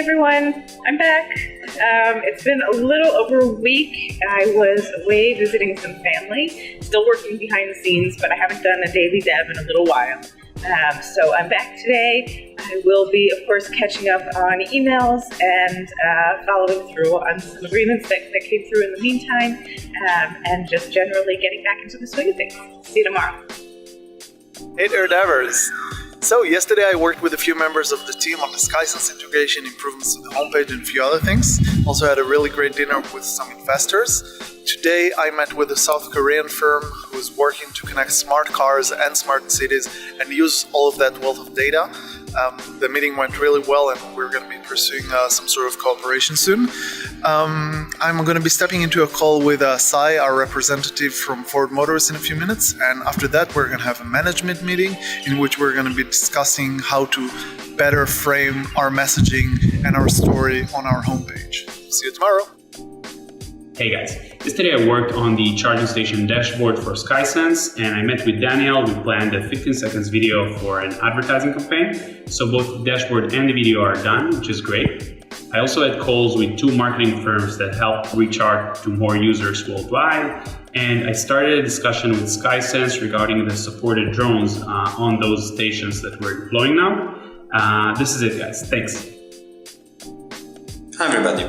everyone, I'm back. It's been a little over a week. I was away visiting some family, still working behind the scenes, but I haven't done a DailyDAV in a little while. So I'm back today. I will be, of course, catching up on emails and following through on some agreements that came through in the meantime, and just generally getting back into the swing of things. See you tomorrow. Hey there, Davers! So yesterday I worked with a few members of the team on the SkySense integration, improvements to the homepage and a few other things. Also had a really great dinner with some investors. Today I met with a South Korean firm who's working to connect smart cars and smart cities and use all of that wealth of data. The meeting went really well and we're going to be pursuing some sort of cooperation soon. I'm going to be stepping into a call with Sai, our representative from Ford Motors, in a few minutes, and after that we're going to have a management meeting in which we're going to be discussing how to better frame our messaging and our story on our homepage. See you tomorrow! Hey guys, yesterday I worked on the charging station dashboard for SkySense and I met with Daniel. We planned a 15 seconds video for an advertising campaign. So both the dashboard and the video are done, which is great. I also had calls with two marketing firms that help reach out to more users worldwide. And I started a discussion with SkySense regarding the supported drones on those stations that we're deploying now. This is it, guys. Thanks. Hi everybody.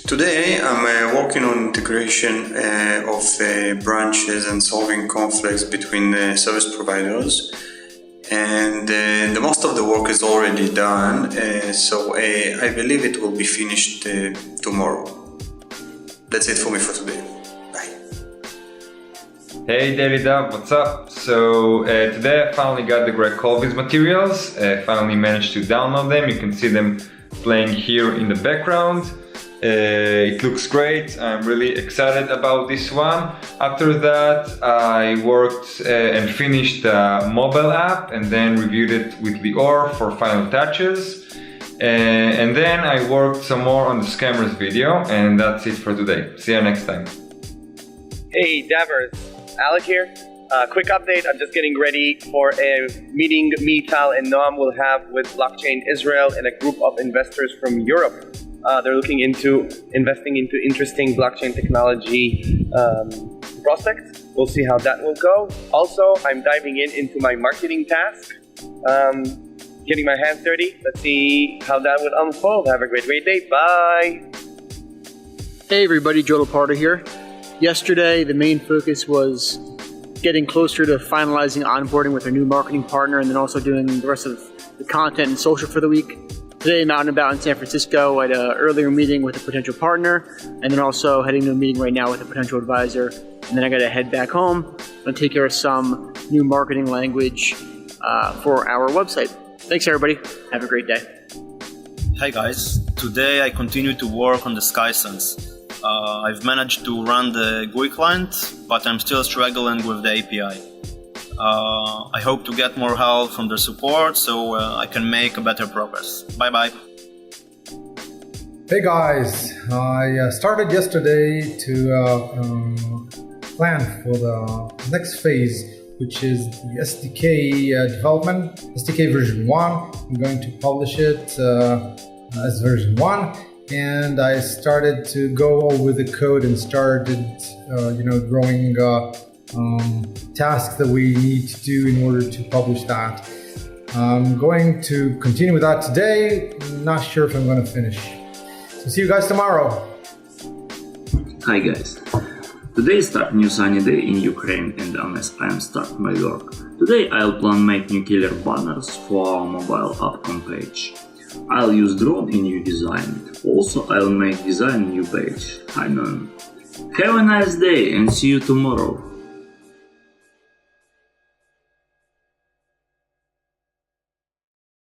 Today I'm working on integration of branches and solving conflicts between service providers, and the most of the work is already done, so I believe it will be finished tomorrow. That's it for me for today. Bye. Hey DailyDAV, what's up? So today I finally got the Greg Colby's materials. I finally managed to download them. You can see them playing here in the background. It looks great. I'm really excited about this one. After that I worked and finished the mobile app and then reviewed it with Lior for final touches. And then I worked some more on the scammers video, and that's it for today. See you next time. Hey Davers, Alick here. Quick update, I'm just getting ready for a meeting me, Tal, and Noam will have with Blockchain Israel and a group of investors from Europe. They're looking into investing into interesting blockchain technology prospects. We'll see how that will go. Also, I'm diving into my marketing task, getting my hands dirty. Let's see how that would unfold. Have a great day. Bye. Hey everybody, Joe Laparta here. Yesterday, the main focus was getting closer to finalizing onboarding with our new marketing partner and then also doing the rest of the content and social for the week. Today I'm out and about in San Francisco at an earlier meeting with a potential partner, and then also heading to a meeting right now with a potential advisor. And then I gotta head back home and take care of some new marketing language for our website. Thanks everybody, have a great day. Hey guys, today I continue to work on the SkySense. I've managed to run the GUI client, but I'm still struggling with the API. I hope to get more help from their support so I can make a better progress. Bye bye. Hey guys, I started yesterday to plan for the next phase, which is the SDK development, SDK version 1. I'm going to publish it as version 1, and I started to go over the code and started drawing tasks that we need to do in order to publish that. I'm going to continue with that today. Not sure if I'm going to finish. So see you guys tomorrow. Hi guys. Today start new sunny day in Ukraine, and unless I am start my work, today I'll plan make new killer banners for our mobile app homepage. I'll use drone in new design. Also I'll make design new page. I know. Have a nice day and see you tomorrow.